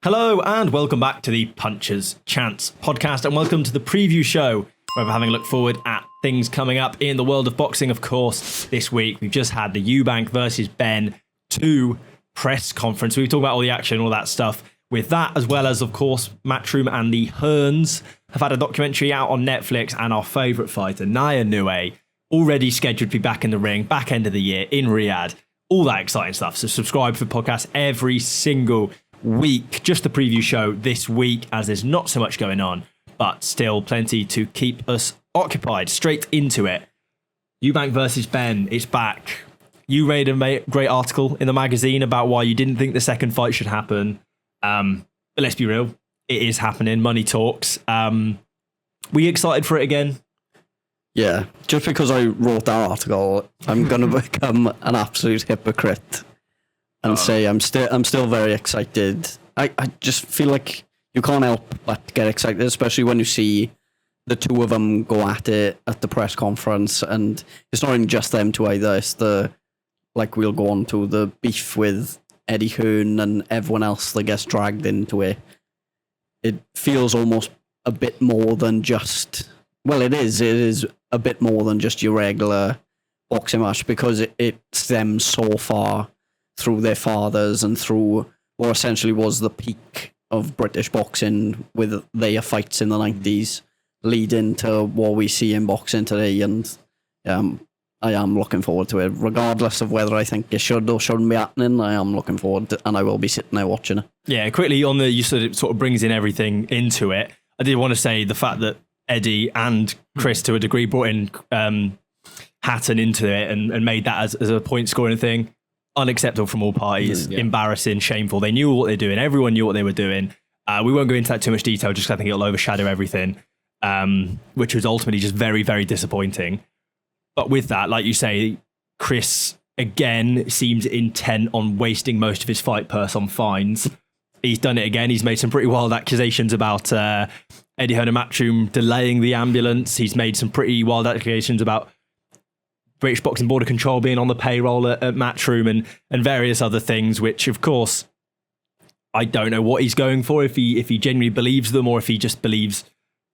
Hello and welcome back to the Puncher's Chance podcast, and welcome to the preview show where we're having a look forward at things coming up in the world of boxing. Of course, this week we've just had the Eubank versus Benn 2 press conference. We've talked about all the action, all that stuff with that, as well as, of course, Matchroom and the Hearns have had a documentary out on Netflix, and our favourite fighter, Inoue, already scheduled to be back in the ring, back end of the year in Riyadh. All that exciting stuff. So subscribe for podcasts every single week. Just the preview show this week, as there's not so much going on, but still plenty to keep us occupied. Straight into it. Eubank versus Benn, it's back. You read a great article in the magazine about why you didn't think the second fight should happen. But let's be real, it is happening. Money talks. Were you excited for it again? Yeah, just because I wrote that article, I'm going to become an absolute hypocrite and say I'm still very excited. I just feel like you can't help but get excited, especially when you see the two of them go at it at the press conference. And it's not even just them two either. It's we'll go on to the beef with Eddie Hearn and everyone else that gets dragged into it. It feels almost a bit more than just... Well, it is a bit more than just your regular boxing match, because it stems so far through their fathers and through what essentially was the peak of British boxing with their fights in the 90s, leading to what we see in boxing today. And I am looking forward to it, regardless of whether I think it should or shouldn't be happening. I am looking forward to, and I will be sitting there watching it. Yeah, quickly on the, you sort of brings in everything into it. I did want to say the fact that Eddie and Chris, to a degree, brought in Hatton into it and made that as a point scoring thing. Unacceptable from all parties. Yeah. Embarrassing, shameful. They knew what they're doing. Everyone knew what they were doing. We won't go into that too much detail, just 'cause I think it'll overshadow everything, which was ultimately just very, very disappointing. But with that, like you say, Chris, again, seems intent on wasting most of his fight purse on fines. He's done it again. He's made some pretty wild accusations about Eddie Hearn and Matchroom delaying the ambulance. He's made some pretty wild accusations about British Boxing Board of Control being on the payroll at Matchroom and various other things, which, of course, I don't know what he's going for, if he genuinely believes them, or if he just believes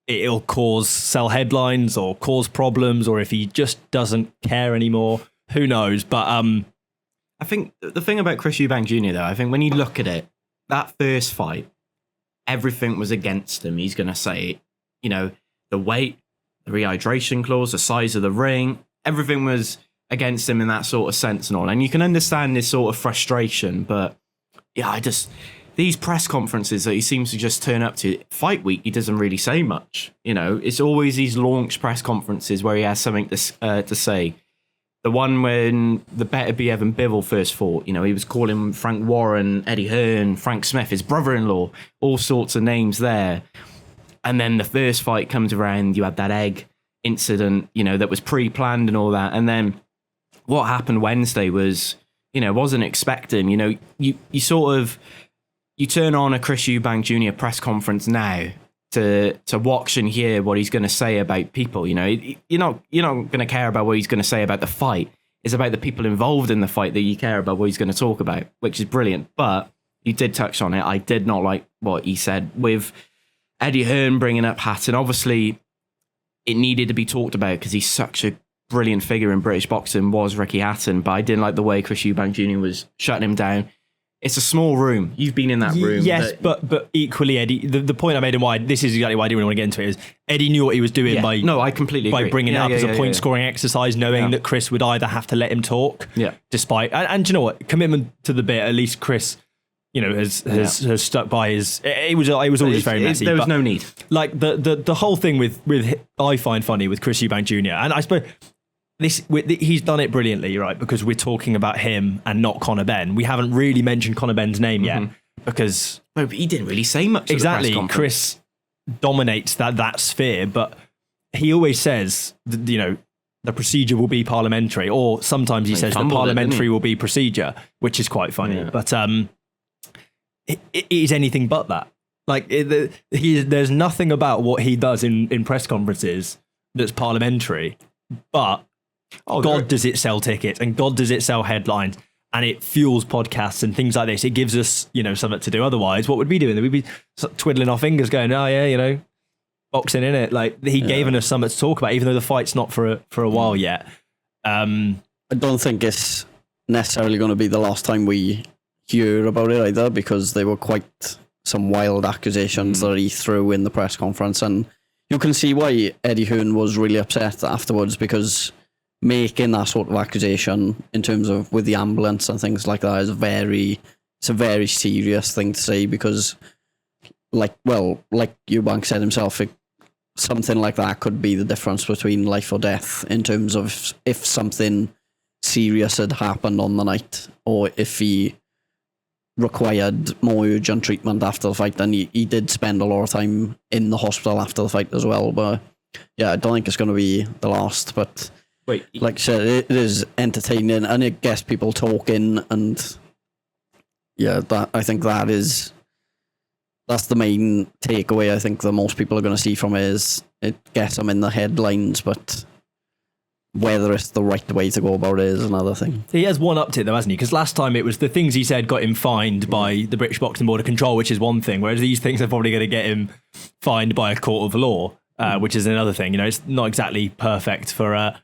it'll sell headlines or cause problems, or if he just doesn't care anymore. Who knows? But I think the thing about Chris Eubank Jr., though, I think when you look at it, that first fight, everything was against him. He's going to say, the weight, the rehydration clause, the size of the ring, everything was against him in that sort of sense and all. And you can understand this sort of frustration, but yeah, these press conferences that he seems to just turn up to, fight week, he doesn't really say much. It's always these launch press conferences where he has something to say. The one when the Better Be Evan Bivol first fought, he was calling Frank Warren, Eddie Hearn, Frank Smith, his brother-in-law, all sorts of names there. And then the first fight comes around, you had that egg incident, that was pre-planned and all that. And then what happened Wednesday was, wasn't expecting, you sort of, you turn on a Chris Eubank Jr. press conference now to watch and hear what he's going to say about people. You're not going to care about what he's going to say about the fight. It's about the people involved in the fight that you care about what he's going to talk about, which is brilliant. But you did touch on it. I did not like what he said with Eddie Hearn bringing up Hatton. Obviously, it needed to be talked about because he's such a brilliant figure in British boxing, was Ricky Hatton. But I didn't like the way Chris Eubank Jr. was shutting him down. It's a small room. You've been in that room. Yes, but equally, Eddie, the point I made and why, this is exactly why I didn't really want to get into it, is Eddie knew what he was doing by I completely agree. Bringing it up as a point-scoring exercise, knowing that Chris would either have to let him talk, despite... And you know what? Commitment to the bit, at least Chris, has stuck by his... It was always very messy. There was no need. Like, the whole thing with I find funny with Chris Eubank Jr., and I suppose... he's done it brilliantly, right? Because we're talking about him and not Connor Benn. We haven't really mentioned Connor Benn's name yet because... No, but he didn't really say much. Exactly. Chris dominates that sphere, but he always says, that, the procedure will be parliamentary, or sometimes he says the parliamentary will be procedure, which is quite funny. Yeah. But it is anything but that. Like, there's nothing about what he does in press conferences that's parliamentary, but... God, does it sell tickets, and God, does it sell headlines. and it fuels podcasts and things like this. It gives us, something to do. Otherwise, what would we be doing? We'd be twiddling our fingers going, oh yeah, boxing in it. Like he given us something to talk about, even though the fight's not for a while yet. I don't think it's necessarily going to be the last time we hear about it either, because there were quite some wild accusations that he threw in the press conference, and you can see why Eddie Hearn was really upset afterwards, because making that sort of accusation in terms of with the ambulance and things like that is it's a very serious thing to say, because like Eubank said himself, something like that could be the difference between life or death in terms of if something serious had happened on the night, or if he required more urgent treatment after the fight. And he did spend a lot of time in the hospital after the fight as well. But yeah, I don't think it's going to be the last. But like I said, it is entertaining and it gets people talking. And yeah, I think that's the main takeaway I think that most people are going to see from it, is it gets them in the headlines, but whether it's the right way to go about it is another thing. He has one up to it though, hasn't he? Because last time it was the things he said got him fined by the British Boxing Board of Control, which is one thing, whereas these things are probably going to get him fined by a court of law, which is another thing. It's not exactly perfect for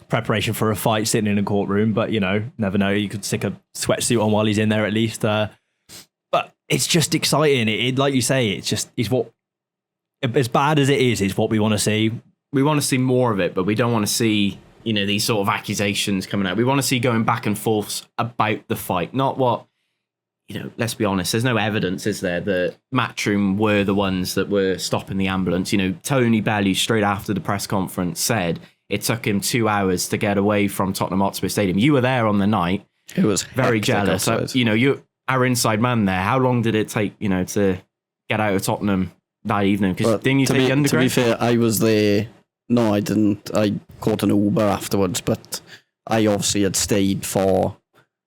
preparation for a fight sitting in a courtroom, but never know. You could stick a sweatsuit on while he's in there at least. But it's just exciting. It like you say, it's what, as bad as it is, it's what we want to see. We want to see more of it, but we don't want to see these sort of accusations coming out. We want to see going back and forth about the fight, not what, let's be honest, there's no evidence, is there, that Matchroom were the ones that were stopping the ambulance. Tony Bellew, straight after the press conference, said it took him 2 hours to get away from Tottenham Hotspur Stadium. You were there on the night. It was very jealous. You're our inside man there. How long did it take, to get out of Tottenham that evening? Because didn't you take the underground? To be fair, I was there. No, I didn't. I caught an Uber afterwards, but I obviously had stayed for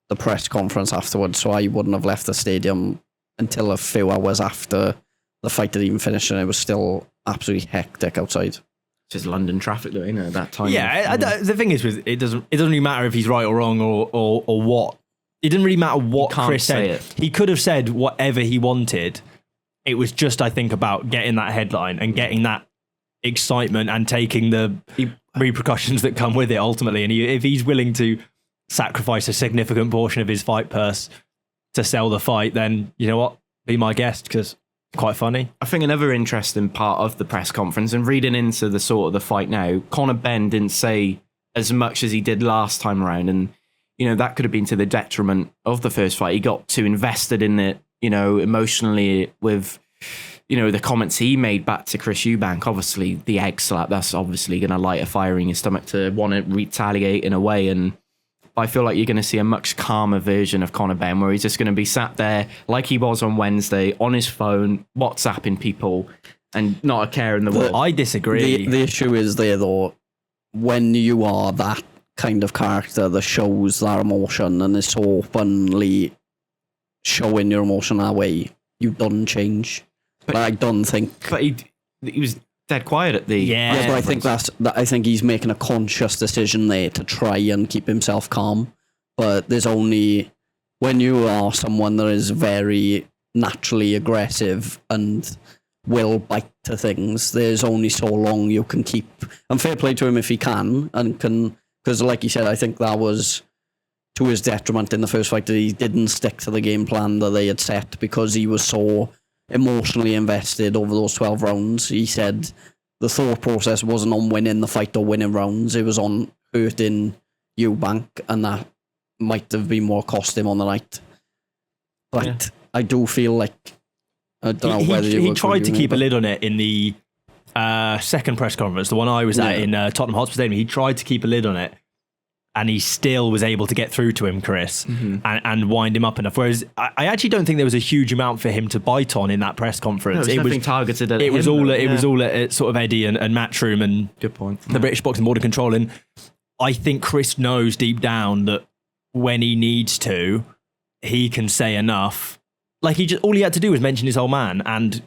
the press conference afterwards, so I wouldn't have left the stadium until a few hours after the fight had even finished, and it was still absolutely hectic outside. Just London traffic, though, at that time. Yeah, the thing is, it doesn't really matter if he's right or wrong or what. It didn't really matter what Chris said. He could have said whatever he wanted. It was just, I think, about getting that headline and getting that excitement and taking the repercussions that come with it ultimately. And if he's willing to sacrifice a significant portion of his fight purse to sell the fight, then you know what? Be my guest, because it's quite funny. I think another interesting part of the press conference, and reading into the sort of the fight now, Connor Benn didn't say as much as he did last time around. And, that could have been to the detriment of the first fight. He got too invested in it, emotionally with the comments he made back to Chris Eubank. Obviously, the egg slap, that's obviously going to light a fire in your stomach to want to retaliate in a way. And I feel like you're going to see a much calmer version of Connor Benn, where he's just going to be sat there like he was on Wednesday on his phone, WhatsApping people, and not a care in the world. I disagree. The issue is there, though, when you are that kind of character that shows that emotion and is so openly showing your emotion that way, you don't change. But I don't think. But he was dead quiet at the. Yeah, but I think I think he's making a conscious decision there to try and keep himself calm. But there's only when you are someone that is very naturally aggressive and will bite to things, there's only so long you can keep. And fair play to him if he can, because like you said, I think that was to his detriment in the first fight, that he didn't stick to the game plan that they had set, because he was so emotionally invested over those 12 rounds. He said the thought process wasn't on winning the fight or winning rounds, it was on hurting Eubank, and that might have been more cost him on the night. But I do feel like, I don't know whether he tried to keep a lid on it in the second press conference, the one I was at in Tottenham Hotspur Stadium. He tried to keep a lid on it, and he still was able to get through to him, Chris, and wind him up enough. Whereas I actually don't think there was a huge amount for him to bite on in that press conference. No, it was targeted at it him. Was all at sort of Eddie and Matchroom and good point. The British Boxing Board of Control. And I think Chris knows deep down that when he needs to, he can say enough. Like all he had to do was mention his old man, and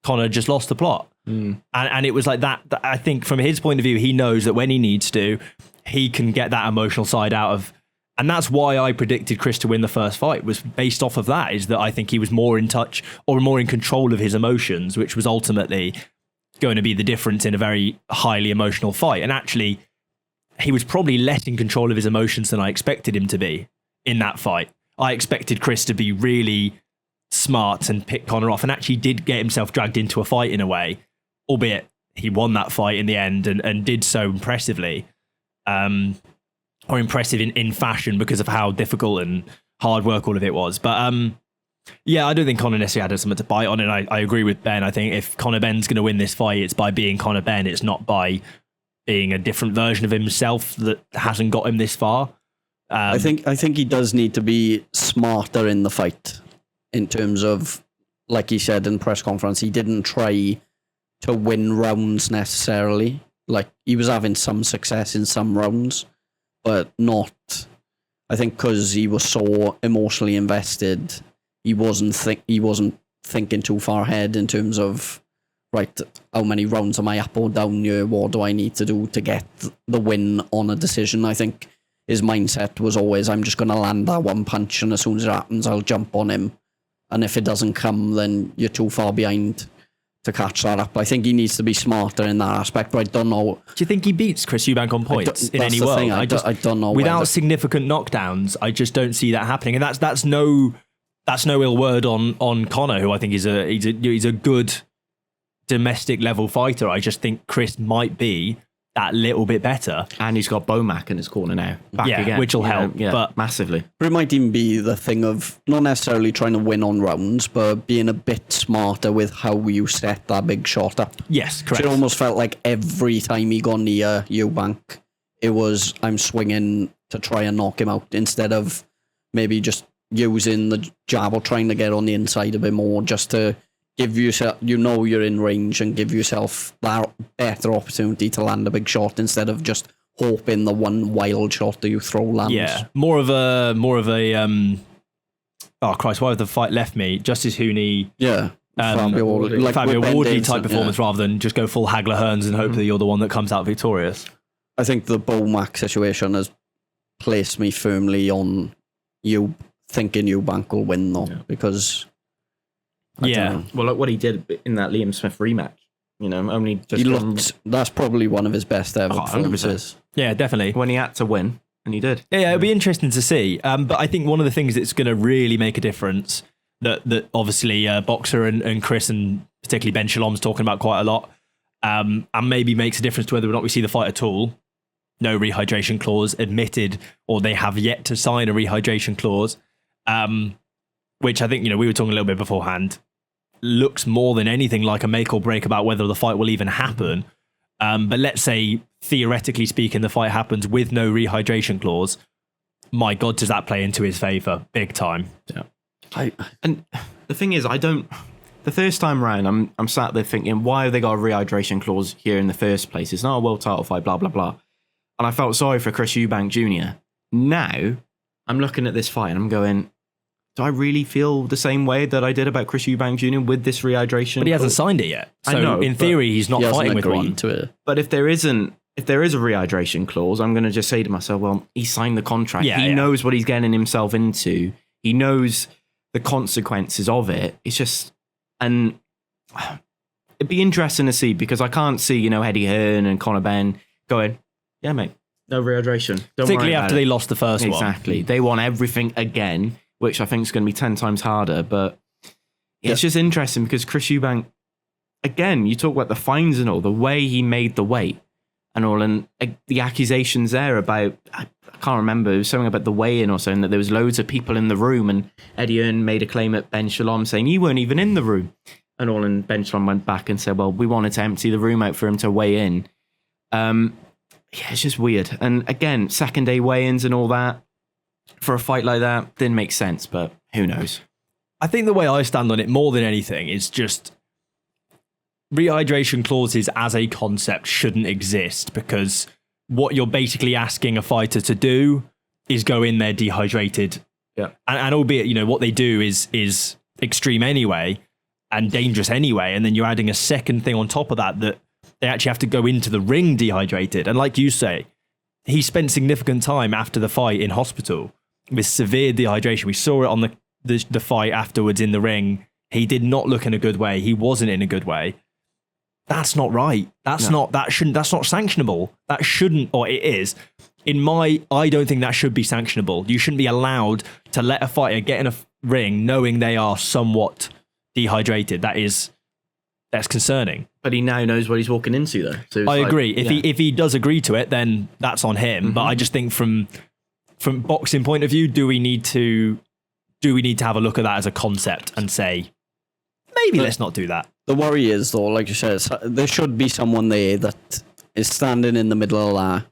Connor just lost the plot. And it was like that. I think from his point of view, he knows that when he needs to, he can get that emotional side out of And that's why I predicted Chris to win the first fight, was based off of that, is that I think he was more in touch or more in control of his emotions, which was ultimately going to be the difference in a very highly emotional fight. And actually, he was probably less in control of his emotions than I expected him to be in that fight. I expected Chris to be really smart and pick Connor off, and actually did get himself dragged into a fight in a way, albeit he won that fight in the end and did so impressively. Or impressive in fashion because of how difficult and hard work all of it was. But yeah, I don't think Connor necessarily had something to bite on, and I agree with Ben. I think if Connor Benn's going to win this fight, it's by being Connor Benn. It's not by being a different version of himself that hasn't got him this far. I think he does need to be smarter in the fight, in terms of, like he said in press conference, he didn't try to win rounds necessarily. Like, he was having some success in some rounds, but not, I think, because he was so emotionally invested, he wasn't thinking too far ahead in terms of, right, how many rounds am I up or down here? What do I need to do to get the win on a decision? I think his mindset was always, I'm just going to land that one punch, and as soon as it happens, I'll jump on him. And if it doesn't come, then you're too far behind to catch that up. I think he needs to be smarter in that aspect, but I don't know. Do you think he beats Chris Eubank on points in any world? I don't know. Without significant knockdowns, I just don't see that happening. And that's no ill word on Connor, who I think is a good domestic level fighter. I just think Chris might be that little bit better. And he's got Bomac in his corner now. Back again. Which will help. But massively. But it might even be the thing of not necessarily trying to win on rounds, but being a bit smarter with how you set that big shot up. Yes, correct. It almost felt like every time he got near Eubank, it was, I'm swinging to try and knock him out, instead of maybe just using the jab or trying to get on the inside a bit more, just to give yourself, you're in range, and give yourself that better opportunity to land a big shot, instead of just hoping the one wild shot that you throw lands. Yeah, more of a oh Christ, why have the fight left me? Justice Hooney. Yeah. Fabio Wardley type performance, rather than just go full Hagler Hearns and hope that you're the one that comes out victorious. I think the Bomac situation has placed me firmly on you thinking Eubank will win, though, because I don't know. Well, like what he did in that Liam Smith rematch, only just that's probably one of his best ever performances. 100%. Yeah, definitely. When he had to win, and he did. Yeah, it'll be interesting to see. But I think one of the things that's going to really make a difference, that obviously Boxer and Chris, and particularly Ben Shalom's talking about quite a lot, and maybe makes a difference to whether or not we see the fight at all. No rehydration clause admitted, or they have yet to sign a rehydration clause, which I think, we were talking a little bit beforehand, looks more than anything like a make or break about whether the fight will even happen. But let's say, theoretically speaking, the fight happens with no rehydration clause. My God, does that play into his favour big time? Yeah. And the thing is, the first time round, I'm sat there thinking, why have they got a rehydration clause here in the first place? It's not a world title fight, blah, blah, blah. And I felt sorry for Chris Eubank Jr. Now, I'm looking at this fight and I'm going, do I really feel the same way that I did about Chris Eubank Jr. with this rehydration? But he hasn't signed it yet. So I know, in theory, he's not fighting with one. To it. But if there is a rehydration clause, I'm going to just say to myself, well, he signed the contract. He knows what he's getting himself into. He knows the consequences of it. It's just, and it'd be interesting to see, because I can't see, Eddie Hearn and Connor Benn going, yeah, mate, no rehydration. Particularly after they lost the first one. Exactly. They want everything again, which I think is going to be 10 times harder. But it's just interesting because Chris Eubank, again, you talk about the fines and all, the way he made the weight and all, and the accusations there about, I can't remember, it was something about the weigh-in or something, that there was loads of people in the room, and Eddie Hearn made a claim at Ben Shalom saying you weren't even in the room and all, and Ben Shalom went back and said, well, we wanted to empty the room out for him to weigh in. Yeah, it's just weird. And again, second day weigh-ins and all that for a fight like that didn't make sense, but who knows? I think the way I stand on it more than anything is just rehydration clauses as a concept shouldn't exist, because what you're basically asking a fighter to do is go in there dehydrated. Yeah. And albeit, what they do is extreme anyway and dangerous anyway. And then you're adding a second thing on top of that they actually have to go into the ring dehydrated. And like you say, he spent significant time after the fight in hospital with severe dehydration. We saw it on the fight afterwards in the ring. He did not look in a good way. He wasn't in a good way. That's not right. That's not sanctionable. That shouldn't, or it is. I don't think that should be sanctionable. You shouldn't be allowed to let a fighter get in a ring knowing they are somewhat dehydrated. That's concerning. But he now knows what he's walking into, though. So I agree. If he does agree to it, then that's on him. Mm-hmm. But I just think from boxing point of view, do we need to have a look at that as a concept and say, maybe let's not do that? The worry is, though, like you said, there should be someone there that is standing in the middle of that,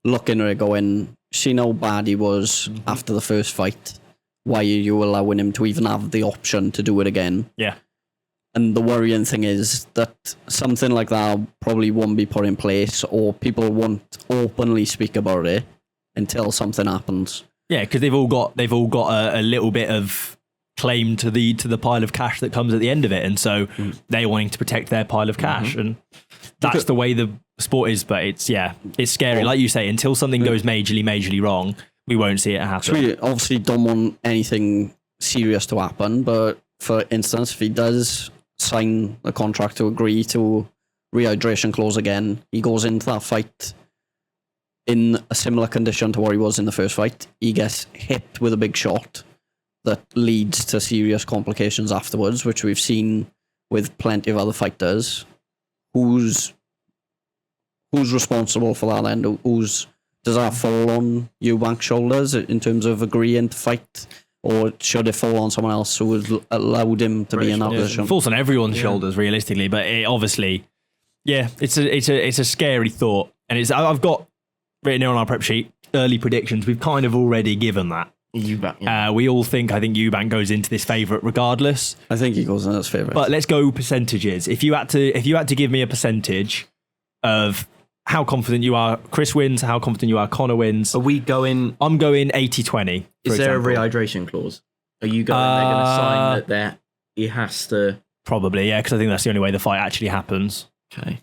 looking at it going, see how bad he was after the first fight. Why are you allowing him to even have the option to do it again? Yeah. And the worrying thing is that something like that probably won't be put in place, or people won't openly speak about it until something happens. Yeah, because they've all got a little bit of claim to the pile of cash that comes at the end of it, and so they're wanting to protect their pile of cash, and that's the way the sport is. But it's scary, like you say. Until something goes majorly wrong, we won't see it happen. So we obviously don't want anything serious to happen, but for instance, if he does sign the contract to agree to rehydration clause again, he goes into that fight in a similar condition to where he was in the first fight. He gets hit with a big shot that leads to serious complications afterwards, which we've seen with plenty of other fighters. Who's responsible for that then? Does that fall on Eubank's shoulders in terms of agreeing to fight? Or should it fall on someone else who has allowed him to be in that position? It falls on everyone's shoulders, realistically. But it obviously, it's a scary thought. And I've got written here on our prep sheet, early predictions. We've kind of already given that. Eubank. I think Eubank goes into this favourite regardless. I think he goes in as favourite. But let's go percentages. If you had to give me a percentage of how confident you are Chris wins, how confident you are Connor wins. Are we going... I'm going 80-20. Is there a rehydration clause? Are you going... they're going to sign that he has to... Probably, yeah, because I think that's the only way the fight actually happens. Okay.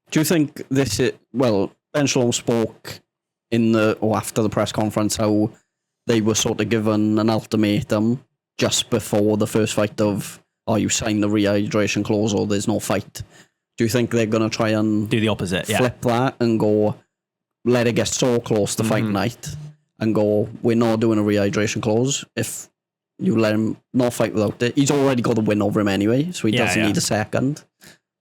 Do you think this is... Well, Ben Shalom spoke after the press conference how they were sort of given an ultimatum just before the first fight of, you sign the rehydration clause or there's no fight. Do you think they're going to try and do the opposite, flip that and go, let it get so close to fight night and go, we're not doing a rehydration clause if you let him not fight without it? He's already got a win over him anyway, so he doesn't need a second.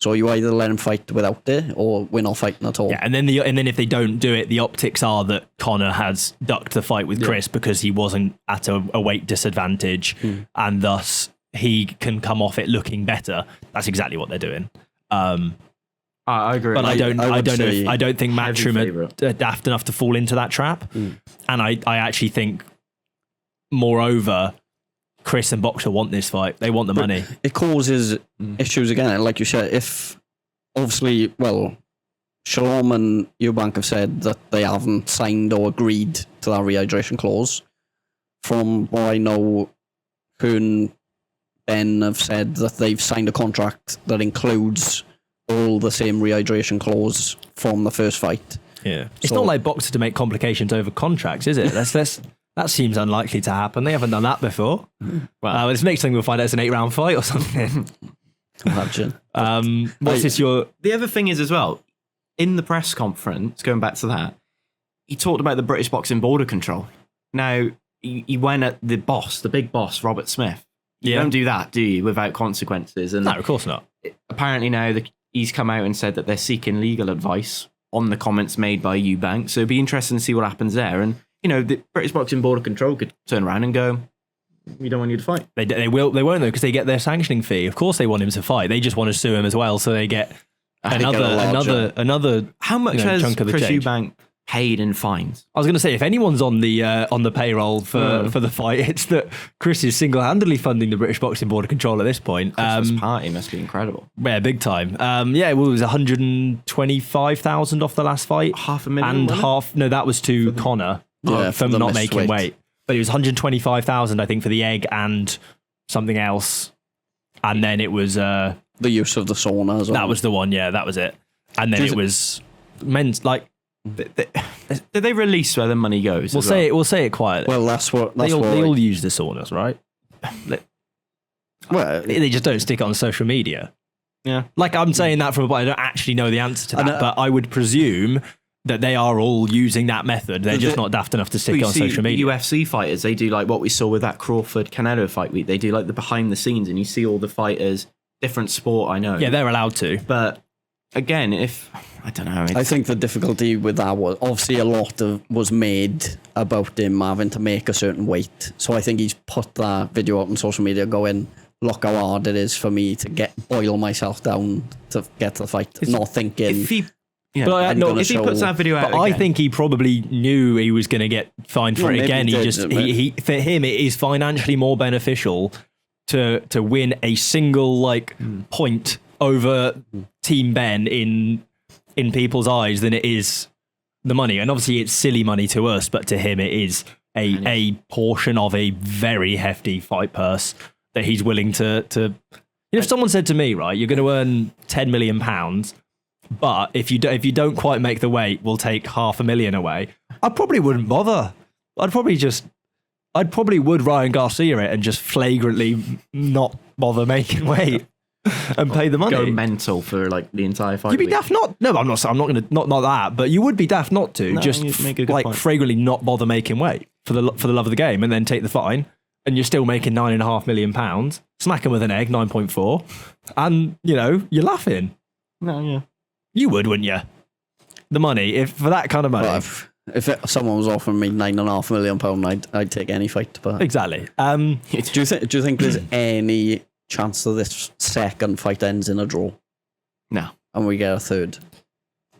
So you either let him fight without it or we're not fighting at all. Yeah, and then if they don't do it, the optics are that Connor has ducked the fight with Chris because he wasn't at a weight disadvantage and thus he can come off it looking better. That's exactly what they're doing. I agree. But I don't think Matchroom are daft enough to fall into that trap. And I actually think, moreover, Chris and Boxer want this fight. They want the money. It causes issues again. Like you said, if obviously, Shalom and Eubank have said that they haven't signed or agreed to that rehydration clause. From what I know, Hearn, Ben have said that they've signed a contract that includes all the same rehydration clause from the first fight. Yeah, it's not like Boxer to make complications over contracts, is it? That seems unlikely to happen. They haven't done that before. Well, this next thing we'll find out it's an 8-round fight or something. Imagine. The other thing is as well, in the press conference, going back to that, he talked about the British Boxing Border Control. Now, he went at the big boss, Robert Smith. You don't do that, do you, without consequences? And no, of course not. Apparently now he's come out and said that they're seeking legal advice on the comments made by Eubank. So it'd be interesting to see what happens there. And the British Boxing Border Control could turn around and go, we don't want you to fight. They won't though, because they get their sanctioning fee. Of course they want him to fight. They just want to sue him as well, so they get another. How much has chunk of the Chris change. Eubank paid in fines? I was going to say, if anyone's on the payroll for the fight, it's that Chris is single-handedly funding the British Boxing Border Control at this point. Christmas party must be incredible. Yeah, big time. It was 125,000 off the last fight. $500,000, and half. No, that was to Connor. For not making weight. But it was 125,000, I think, for the egg and something else. And then it was the use of the sauna as well. That was the one, that was it. And then it was men's Did they release where the money goes? We'll say it quietly. Well, that's what they all use the saunas, right? Well, They just don't stick it on social media. Yeah. Like I'm saying that from, I don't actually know the answer to that, but I would presume that they are all using that method. They're just not daft enough to stick it on social media. UFC fighters, they do like what we saw with that Crawford Canelo fight week. They do like the behind the scenes, and you see all the fighters, different sport. I know. Yeah, they're allowed to. But again, I don't know. I think the difficulty with that was obviously a lot was made about him having to make a certain weight. So I think he's put that video up on social media going, look how hard it is for me to boil myself down to get to the fight. Not thinking. If he if he puts that video out, but I think he probably knew he was going to get fined for it again. He for him, it is financially more beneficial to win a single point over Team Ben in people's eyes than it is the money. And obviously, it's silly money to us, but to him, it is a portion of a very hefty fight purse that he's willing to. If someone said to me, right, you're going to earn £10 million. But if you don't quite make the weight, we'll take $500,000 away. I probably wouldn't bother. I'd probably would Ryan Garcia it and just flagrantly not bother making weight and pay the money. Go mental for the entire fight. You'd be week. daft not. No, I'm not going to not that. But you would be daft not to just point. flagrantly not bother making weight for the love of the game and then take the fine. And you're still making £9.5 million. Smack him with an egg, 9.4, and you're laughing. No, yeah. You would, wouldn't you? The money, if for that kind of money. Well, if someone was offering me £9.5 million, I'd take any fight. But exactly. Do you think there's any chance that this second fight ends in a draw? No. And we get a third?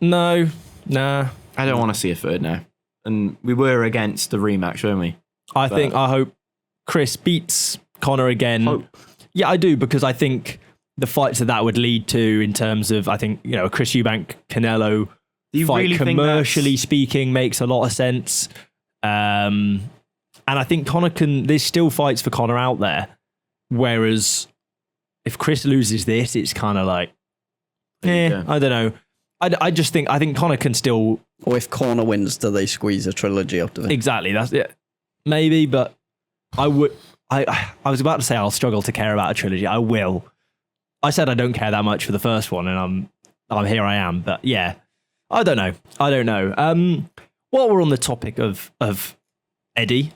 No. Nah. I don't want to see a third now. And we were against the rematch, weren't we? I hope Chris beats Connor again. Hope. Yeah, I do, because I think the fights that would lead to, in terms of, I think, a Chris Eubank Canelo fight, really commercially speaking, makes a lot of sense. And I think there's still fights for Connor out there. Whereas if Chris loses this, it's kind of like, I don't know. I think Connor can still. Or if Connor wins, do they squeeze a trilogy out of it? Exactly. That's it. Maybe, but I would. I was about to say I'll struggle to care about a trilogy. I will. I said I don't care that much for the first one, and I'm here I am. But yeah, I don't know. While we're on the topic of Eddie,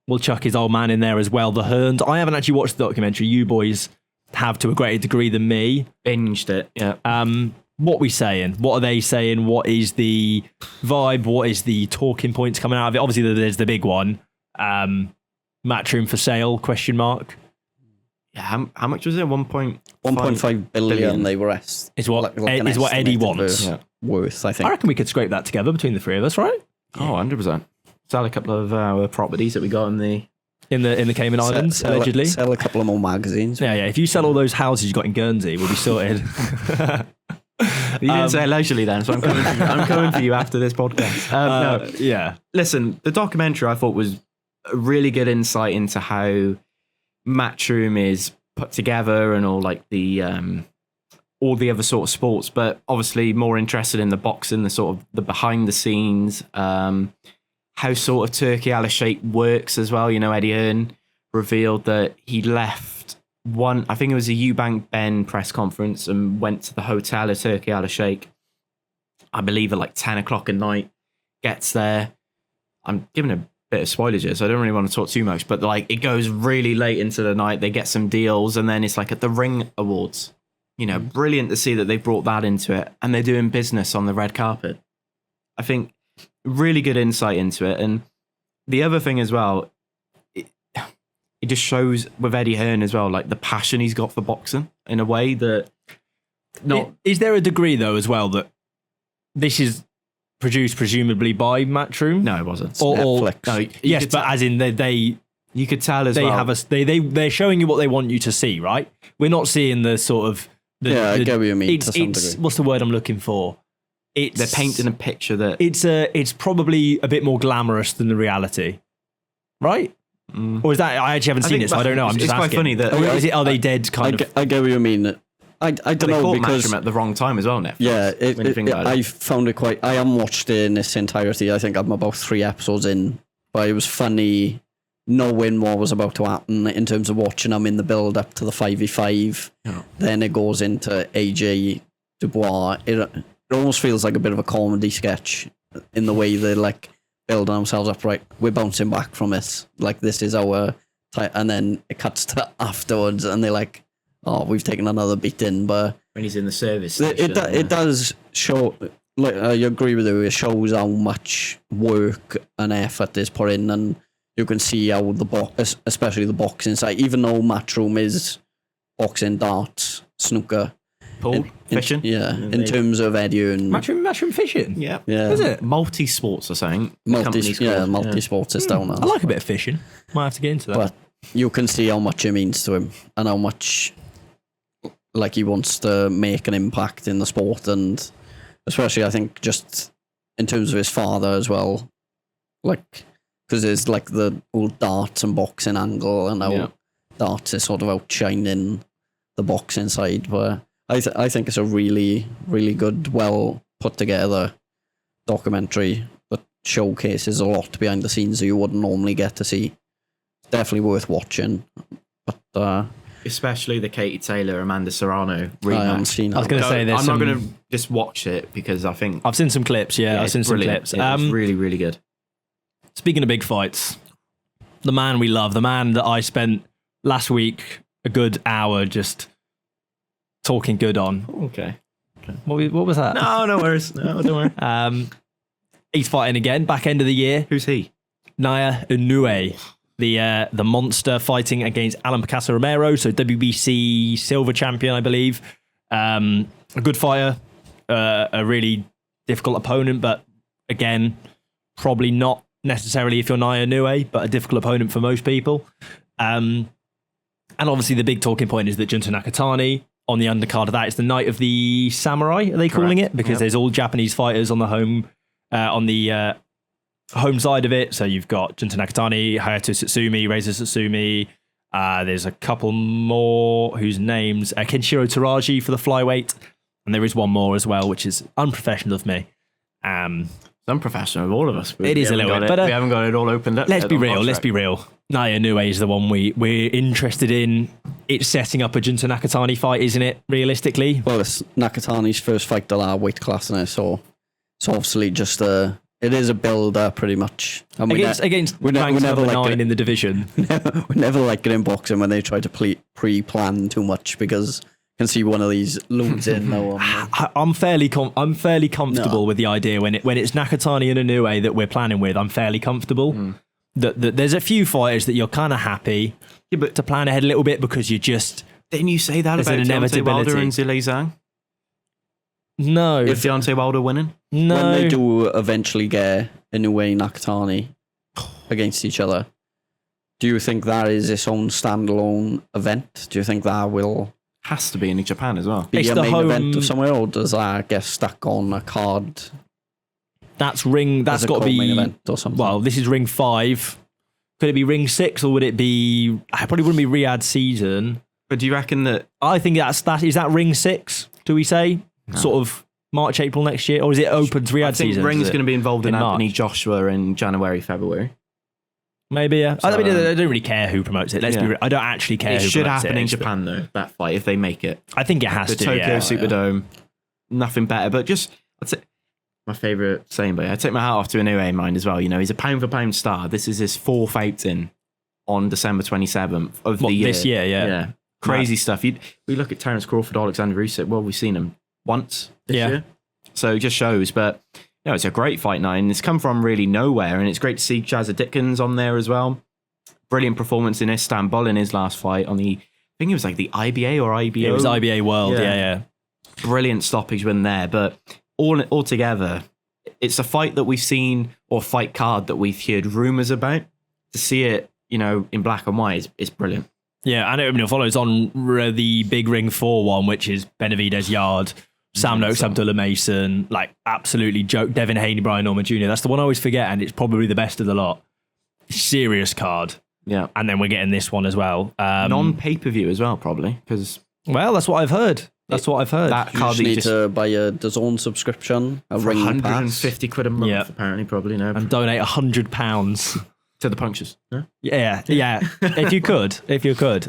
we'll chuck his old man in there as well. The Hearns. I haven't actually watched the documentary. You boys have to a greater degree than me. Binged it. Yeah. What we saying? What are they saying? What is the vibe? What is the talking points coming out of it? Obviously, there's the big one. Matchroom for sale? ? Yeah, how much was it? 1.5 billion they were asked. Is what Eddie wants. Worth, I think. I reckon we could scrape that together between the three of us, right? Oh, 100%. Sell a couple of our properties that we got in the Cayman Islands, allegedly. Sell a couple of more magazines. Yeah. If you sell all those houses you got in Guernsey, we'll be sorted. You didn't say leisurely then, so I'm coming for you after this podcast. No. Yeah. Listen, the documentary I thought was a really good insight into how Matchroom is put together and all the other sort of sports, but obviously more interested in the boxing, the sort of the behind the scenes, how sort of Turkey Al-Sheikh works as well. Eddie Hearn revealed that he left I think it was a Eubank Ben press conference, and went to the hotel of Turkey Al-Sheikh, I believe at 10 o'clock at night, gets there. I'm giving a bit of spoilers here, so I don't really want to talk too much, but it goes really late into the night. They get some deals, and then it's at the Ring Awards. Brilliant to see that they brought that into it, and they're doing business on the red carpet. I think really good insight into it. And the other thing as well, it just shows with Eddie Hearn as well, the passion he's got for boxing in a way that Is there a degree though as well that this is produced presumably by Matchroom? No, it wasn't. Or Netflix. No, yes, but as in they you could tell as they well. they're showing you what they want you to see, right? We're not seeing the sort of I get what you mean. It's what's the word I'm looking for? They're painting a picture that it's probably a bit more glamorous than the reality, right? Or is that I actually haven't seen it, so I don't know. I'm just asking. Quite funny that Are they dead? I get what you mean. I don't They know, caught because Matchroom at the wrong time as well, Netflix. yeah, when you think about it. I found it quite. I haven't watched it in its entirety. I think I'm about 3 episodes in, but it was funny knowing what was about to happen in terms of watching them in the build up to the 5v5. Yeah. Then it goes into AJ Dubois. It almost feels like a bit of a comedy sketch in the way they like building themselves up. Right, we're bouncing back from this. Like, this is our and then it cuts to afterwards, and they're like, "Oh, we've taken another beating." But when he's in the service station. it does show. Like, I agree with you. It shows how much work and effort is put in, and you can see how the box, especially the boxing side, even though Matchroom is boxing, darts, snooker, Pool, fishing. in terms of Eddie and Matchroom fishing. Yeah. Is it? Multi-sports, I think. the company's called. multi-sports is down there. I like a bit of fishing. Might have to get into that. But you can see how much it means to him and how much like he wants to make an impact in the sport, and especially I think just in terms of his father as well, like, because there's like the old darts and boxing angle, and how darts is sort of outshining the boxing side. But I think it's a really, really good, well put together documentary that showcases a lot behind the scenes that you wouldn't normally get to see. It's definitely worth watching. But especially the Katie Taylor, Amanda Serrano I haven't rematch. seen I was that. going to say I'm not going to just watch it because I think I've seen some clips. Yeah, I've it's seen some brilliant. clips. It's really, really good. Speaking of big fights, the man we love, the man that I spent last week a good hour just talking good on. Okay. What was that? No worries. No, don't worry. He's fighting again, back end of the year. Who's he? Nia Inoue, the monster, fighting against Alan Picasso Romero, so WBC silver champion, I believe. A good fighter, a really difficult opponent, but again, probably not necessarily if you're Nia Inoue, but a difficult opponent for most people. And obviously the big talking point is that Junta Nakatani, on the undercard of that, is the Night of the Samurai, are they calling it? Because there's all Japanese fighters on the home side of it. So you've got Junta Nakatani, Hayato Satsumi, Reza Satsumi. There's a couple more whose names Kenshiro Taraji for the flyweight, and there is one more as well, which is unprofessional of me. It's unprofessional of all of us. It is a little bit, but we haven't got it all opened up. Let's be real. Nia Inoue is the one we're interested in. It's setting up a Junta Nakatani fight, isn't it, realistically? Well, it's Nakatani's first fight at our weight class, in it, so it's obviously just it is a builder, pretty much. And Against we ranked never number like 9 in the division. we never like it in boxing when they try to pre-plan too much, because you can see one of these loads in now. I'm fairly comfortable with the idea when it's Nakatani and Inoue that we're planning with. I'm fairly comfortable. That there's a few fighters that you're kind of happy to plan ahead a little bit, because you just... Didn't you say that about Deontay Wilder and Zhilei Zhang? No. If Deontay Wilder winning? No. When they do eventually get Inoue and Nakatani against each other, do you think that is its own standalone event? Do you think that will... Has to be in Japan as well. Be It's a the main home- event of somewhere, or does that get stuck on a card? That's as a got to be... main event or something? Well, this is ring 5. Could it be ring 6, or would it be... I probably wouldn't be Riyadh season. But do you reckon that... I think is that ring 6, do we say? No. Sort of March, April next year? Or is it open to Riyadh I think season? Ring's going to be involved in in Anthony March? Joshua in January, February. Maybe, yeah. So, I mean, I don't really care who promotes it. Let's be real. I don't actually care It who should promotes happen it. in Japan, though, that fight, if they make it. I think it has The to, Tokyo yeah. Superdome, nothing better. But just, I'd say, my favourite saying, but I take my hat off to Inoue in mind as well. You know, he's a pound-for-pound star. This is his 4th outing on December 27th of the year. This year, yeah. Yeah. Crazy stuff. We look at Terence Crawford, Alexander Usyk. Well, we've seen him once this year. So it just shows. But, you know, it's a great fight night, and it's come from really nowhere. And it's great to see Jazza Dickens on there as well. Brilliant performance in Istanbul in his last fight on the, I think it was like the IBA or IBO. It was IBA World, yeah. Brilliant stoppage win there. But all together, it's a fight that we've seen, or fight card that we've heard rumours about. To see it, you know, in black and white is brilliant. Yeah, and it follows on the big ring 4 one, which is Benavidez Yard, Sam Noakes, Abdullah Mason, like absolutely joke, Devin Haney, Brian Norman Jr. That's the one I always forget, and it's probably the best of the lot. Serious card. Yeah. And then we're getting this one as well. Non-pay-per-view as well, probably, because... Well, that's what I've heard. That's what I've heard. That You card just that you need just to buy a DAZN subscription, a for ring pass. 150 quid a month, Yeah. apparently, probably, no. and donate £100. To the punctures. No? Yeah. If you could.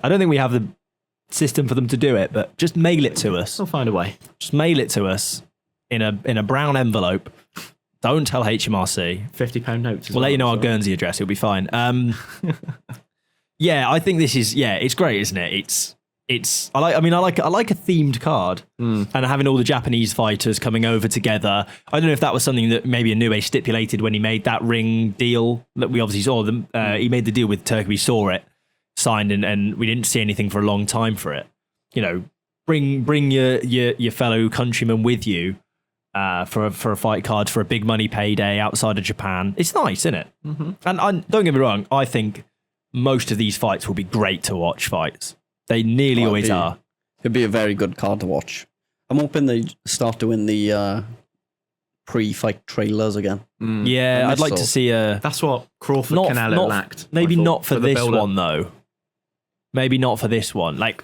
I don't think we have the system for them to do it, but just mail it to us. We'll find a way. Just mail it to us in a brown envelope. Don't tell HMRC. £50 notes. We'll let you know our so. Guernsey address. It'll be fine. Yeah, I think this is it's great, isn't it? I like a themed card and having all the Japanese fighters coming over together. I don't know if that was something that maybe Inoue stipulated when he made that ring deal that we obviously saw. He made the deal with Turkey. We saw it signed and we didn't see anything for a long time for it. You know, bring your fellow countrymen with you for a fight card for a big money payday outside of Japan. It's nice, isn't it? Mm-hmm. And don't get me wrong, I think most of these fights will be great to watch fights. They nearly always are. It'd be a very good card to watch. I'm hoping they start doing the pre-fight trailers again. Yeah, I'd like to see a... That's what Crawford Canelo lacked. Maybe I thought, not for the this build-up. one, though. Maybe not for this one. Like,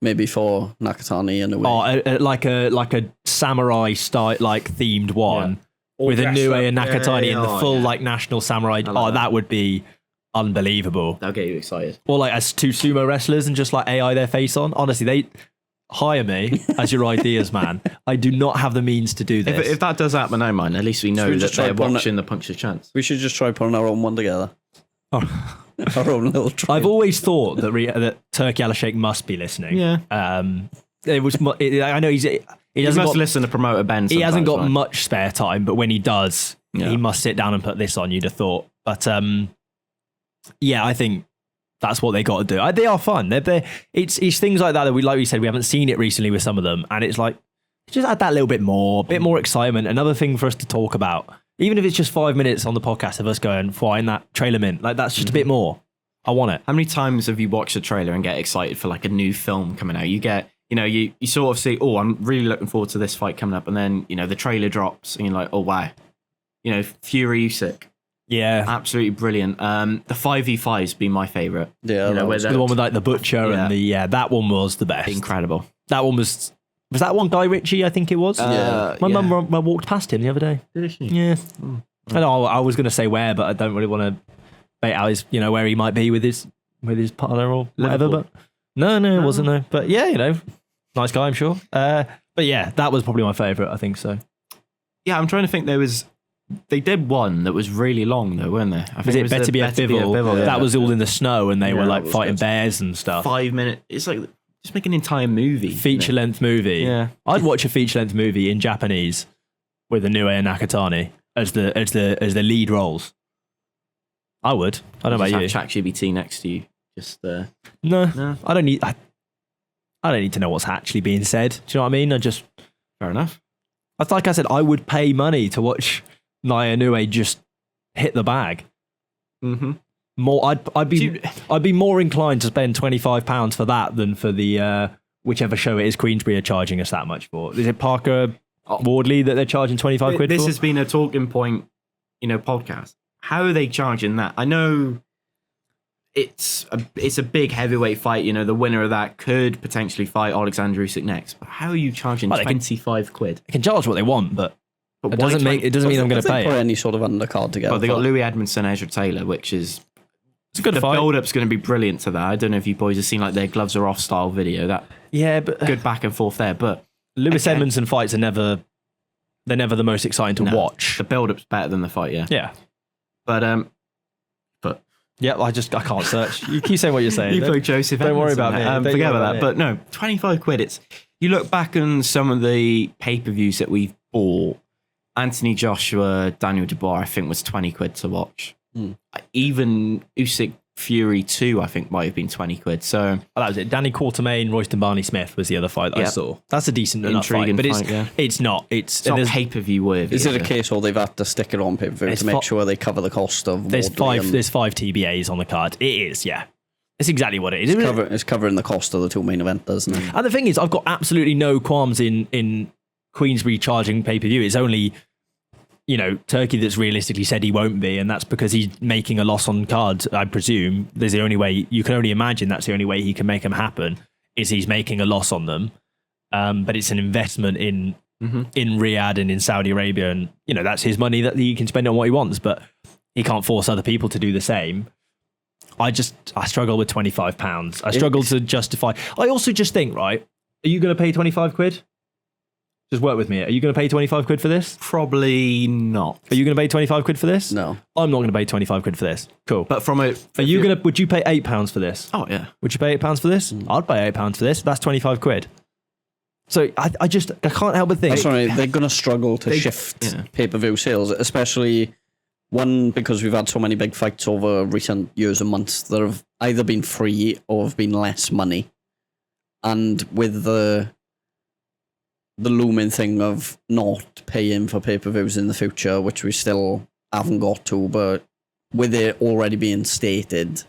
Maybe for Nakatani and like a samurai style, like themed one with Inoue and Nakatani in the full like national samurai. like that would be unbelievable. That'll get you excited. Or like as two sumo wrestlers and just like AI their face on. Honestly, they hire me as your ideas, man. I do not have the means to do this. If that does happen, I don't mind. At least we know we that just try they're putting watching the Puncture Chance. We should just try putting our own one together. Our own little trail. I've always thought that Turkey Alashake must be listening. Yeah. It was. I know he You doesn't must listen to promoter Ben. He hasn't got sometimes, right? much spare time, but when he does, he must sit down and put this on. You'd have thought, but yeah, I think that's what they got to do. They are fun. It's things like that like we said, we haven't seen it recently with some of them, and it's like just add that little bit more excitement. Another thing for us to talk about, even if it's just 5 minutes on the podcast of us going, "Fine, that trailer mint." Like that's just a bit more. I want it. How many times have you watched a trailer and get excited for like a new film coming out? You get, you sort of see, oh, I'm really looking forward to this fight coming up, and then the trailer drops, and you're like, oh wow, Fury Usyk. Yeah, Absolutely brilliant. The 5v5's been my favourite. Yeah, that was the one with like the butcher and that one was the best. Incredible. That one was that one Guy Ritchie? I think it was. My mum walked past him the other day. Did she? Yeah. I know. I was going to say where, but I don't really want to bait out his, where he might be with his partner or whatever. Liverpool. But no, it wasn't. No, but yeah, nice guy, I'm sure. But yeah, that was probably my favourite. I think so. Yeah, I'm trying to think. They did one that was really long though, weren't they? I think Was it Better Be a Bivol? Yeah. That was all in the snow, and they were that like was fighting good. bears and stuff. 5 minute. It's like just make an entire movie. Feature length movie. Yeah. I'd watch a feature length movie in Japanese with Inoue and Nakatani as the lead roles. I would. I don't know about you. ChatGPT next to you. Just No, I don't need. I don't need to know what's actually being said. Do you know what I mean? fair enough. That's like I said. I would pay money to watch Naoya Inoue just hit the bag. Mm-hmm. More, I'd be more inclined to spend £25 for that than for the whichever show it is Queensbury are charging us that much for. Is it Parker Wardley that they're charging 25 quid This for? has been a talking point, podcast. How are they charging that? I know it's a big heavyweight fight. The winner of that could potentially fight Alexander Usyk next. But how are you charging Well, they can- 25 quid? They can charge what they want, but it why doesn't mean I'm going to pay Put it. any sort of undercard together. Well, they got Louis Edmondson, Ezra Taylor, which is It's a good the fight. build-up's going to be brilliant to that. I don't know if you boys have seen like their gloves are off style video. That Yeah, but good back and forth there, but Lewis again- Edmondson fights are never the most exciting to No, watch. the build-up's better than the fight. Yeah, Yeah. but Yeah, I can't search. You keep saying what you're saying. you play Joseph. don't worry Edmondson, about me. mate. Don't Forget worry about about that. But no, 25 quid. You look back on some of the pay-per-views that we've bought. Anthony Joshua, Daniel Dubois, I think was 20 quid to watch. Even Usyk Fury 2, I think might have been 20 quid. So Oh, that was it. Danny Quartermain, Royston Barney Smith was the other fight that I Yeah. saw. That's a decent enough fight, Intriguing but fight, yeah. it's not. It's it's not there's, pay-per-view worthy. Is it a it? case where they've had to stick it on pay-per-view It's to make fi- sure they cover the cost of there's Wardley five and there's 5 TBAs on the card. It is, yeah. It's exactly what it is. it's covering the cost of the two main eventers, isn't it? And the thing is, I've got absolutely no qualms in Queensbury charging pay-per-view. It's only, Turkey that's realistically said he won't be, and that's because he's making a loss on cards, I presume. There's the only way, you can only imagine that's the only way he can make them happen, is he's making a loss on them. but it's an investment in Riyadh and in Saudi Arabia, and that's his money that he can spend on what he wants, but he can't force other people to do the same. I struggle with £25. I struggle to justify. I also just think, right, are you going to pay 25 quid? Just work with me. Are you going to pay 25 quid for this? Probably not. Are you going to pay 25 quid for this? No. I'm not going to pay 25 quid for this. Cool. But would you pay £8 for this? Oh, yeah. Would you pay £8 for this? I'd pay £8 for this. That's 25 quid. So I can't help but think. That's right. They're going to struggle to shift pay-per-view sales, especially one, because we've had so many big fights over recent years and months that have either been free or have been less money. And with the looming thing of not paying for pay-per-views in the future, which we still haven't got to, but with it already being stated,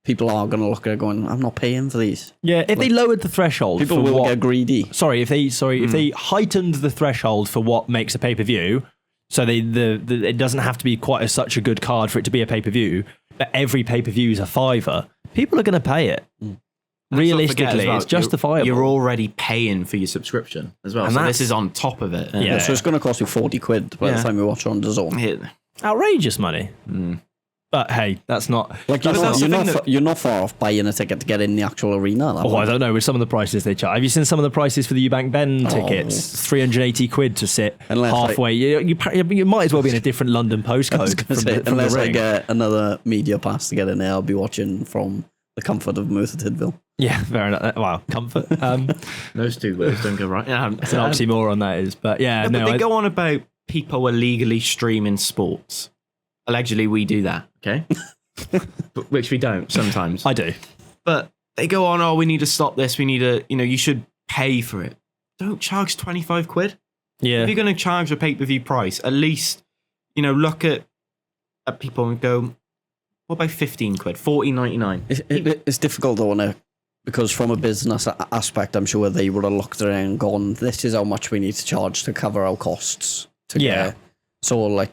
people are going to look at it going, I'm not paying for these. Yeah, if they lowered the threshold, people will get greedy. If they heightened the threshold for what makes a pay-per-view, so it doesn't have to be quite such a good card for it to be a pay-per-view, but every pay-per-view is a £5, people are going to pay it. Realistically, it's justifiable. You're already paying for your subscription as well, so this is on top of it. Yeah, so it's going to cost you 40 quid by the time you watch it on DAZN. Yeah. Outrageous money. But hey, that's not... You're not far off buying a ticket to get in the actual arena. I don't know, with some of the prices they charge. Have you seen some of the prices for the Eubank Benn tickets? 380 quid to sit halfway. You might as well be in a different London postcode. Unless I get another media pass to get in there, I'll be watching from the comfort of Merthyr Tydfil. Yeah, fair enough. Wow, comfort. Those two words don't go right. It's an oxymoron, that is. But yeah, but they go on about people illegally streaming sports. Allegedly, we do that, okay? Which we don't sometimes. I do. But they go on, we need to stop this. We need to, you should pay for it. Don't charge 25 quid. Yeah. If you're going to charge a pay-per-view price, at least, look at people and go, what about 15 quid? 14.99. It's difficult though, because from a business aspect, I'm sure they would have looked at it and gone, this is how much we need to charge to cover our costs. So,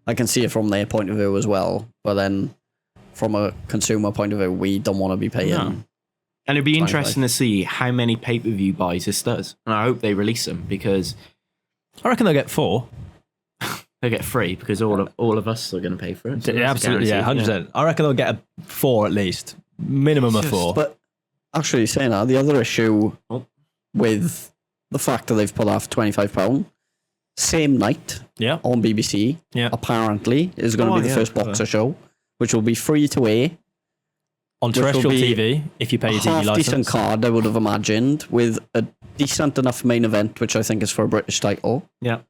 I can see it from their point of view as well, but then from a consumer point of view, we don't want to be paying. No. And it'd be interesting to see how many pay-per-view buys this does. And I hope they release them, because I reckon they'll get 4. They'll get 3, because all of us are going to pay for it. So absolutely, 100%. Yeah. I reckon they'll get a 4 at least. Minimum of 4. But actually, saying that, the other issue with the fact that they've put out for £25, same night on BBC, apparently, is going to be the first boxer show, which will be free to air. On terrestrial TV, if you pay your TV license. Half-decent card, I would have imagined, with a decent enough main event, which I think is for a British title. Yeah.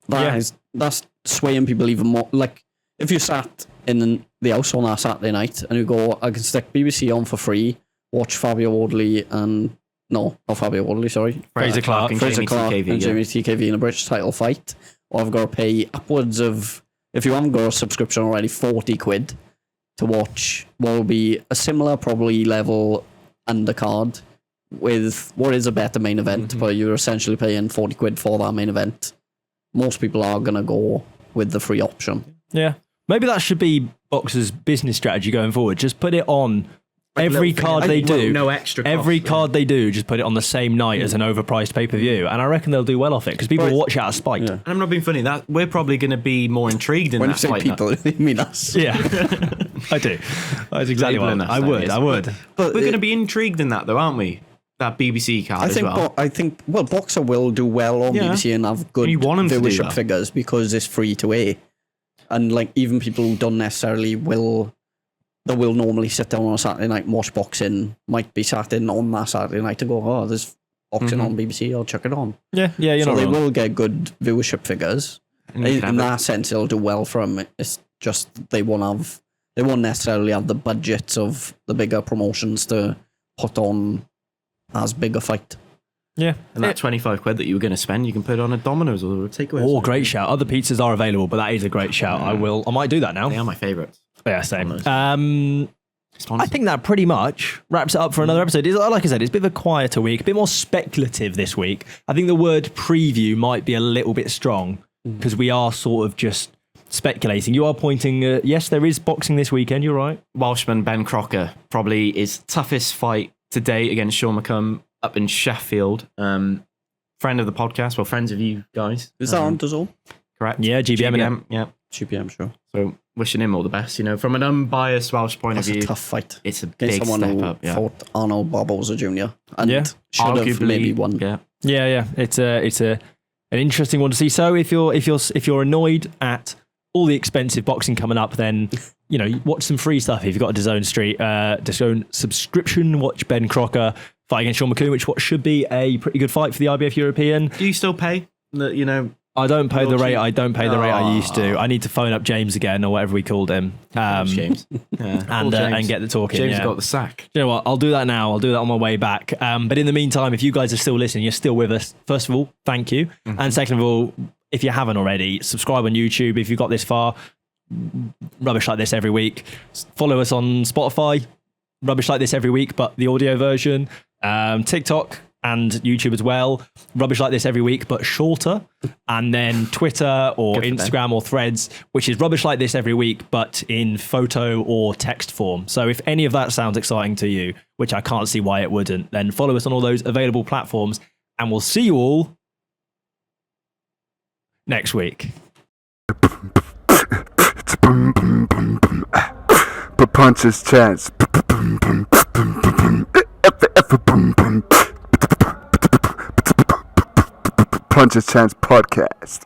That's swaying people even more. Like, if you sat in the house on that Saturday night and you go, I can stick BBC on for free, watch Fabio Wardley and... No, not Fabio Wardley, sorry. Fraser Clark and Jamie TKV in a British title fight. Or I've got to pay upwards of, if you haven't got a subscription already, 40 quid to watch what will be a similar, probably level undercard with what is a better main event, but you're essentially paying 40 quid for that main event. Most people are going to go with the free option. Yeah. Maybe that should be Boxer's business strategy going forward. Just put it on... Every card they do, no extra cost, every card they do, just put it on the same night as an overpriced pay-per-view, and I reckon they'll do well off it because people will watch it out of spite. Yeah. And I'm not being funny. That we're probably going to be more intrigued in when that you fight. Say people, you mean us? Yeah, I do. That's exactly what I would. But we're going to be intrigued in that, though, aren't we? That BBC card as well. I think Boxer will do well on BBC and have good viewership figures because it's free to air, and even people who don't necessarily will normally sit down on a Saturday night and watch boxing might be sat in on that Saturday night to go, there's boxing on BBC, I'll check it on. Yeah, you're so not they wrong. Will get good viewership figures. In that sense, it'll do well from it. It's just they won't necessarily have the budgets of the bigger promotions to put on as big a fight. Yeah. And that 25 quid that you were going to spend, you can put on a Domino's or a takeaway. Oh, great shout. Other pizzas are available, but that is a great shout. I might do that now. They are my favourites. Yeah, same. I think that pretty much wraps it up for another episode. Like I said, it's a bit of a quieter week, a bit more speculative this week. I think the word preview might be a little bit strong because we are sort of just speculating. You are pointing, yes, there is boxing this weekend, you're right. Welshman Ben Crocker, probably his toughest fight today against Sean McComb up in Sheffield. Friend of the podcast, well, friends of you guys. Is that on DAZN? Correct. Yeah, GBM. Yeah. GBM, sure. So wishing him all the best. From an unbiased Welsh point That's of view, a tough fight. it's a Against big someone step who up. Yeah. fought Arnold Barboza Jr. and Yeah. should have Arguably, maybe won. Yeah. Yeah. It's an interesting one to see. So if you're annoyed at all the expensive boxing coming up, then watch some free stuff. If you've got a DAZN subscription, watch Ben Crocker fight against Sean McComb, which should be a pretty good fight for the IBF European. Do you still pay? I don't pay the rate. cheap. I don't pay the rate I used to. I need to phone up James again, or whatever we called him, James. Yeah. and get the talking. James yeah. got the sack. You know what? I'll do that now. I'll do that on my way back. But in the meantime, if you guys are still listening, you're still with us. First of all, thank you. And second of all, if you haven't already, subscribe on YouTube. If you've got this far, rubbish like this every week. Follow us on Spotify. Rubbish like this every week, but the audio version. TikTok and YouTube as well. Rubbish like this every week, but shorter. And then Twitter or Instagram or Threads, which is rubbish like this every week, but in photo or text form. So if any of that sounds exciting to you, which I can't see why it wouldn't, then follow us on all those available platforms, and we'll see you all next week. But punches chance. Punches Chance Podcast.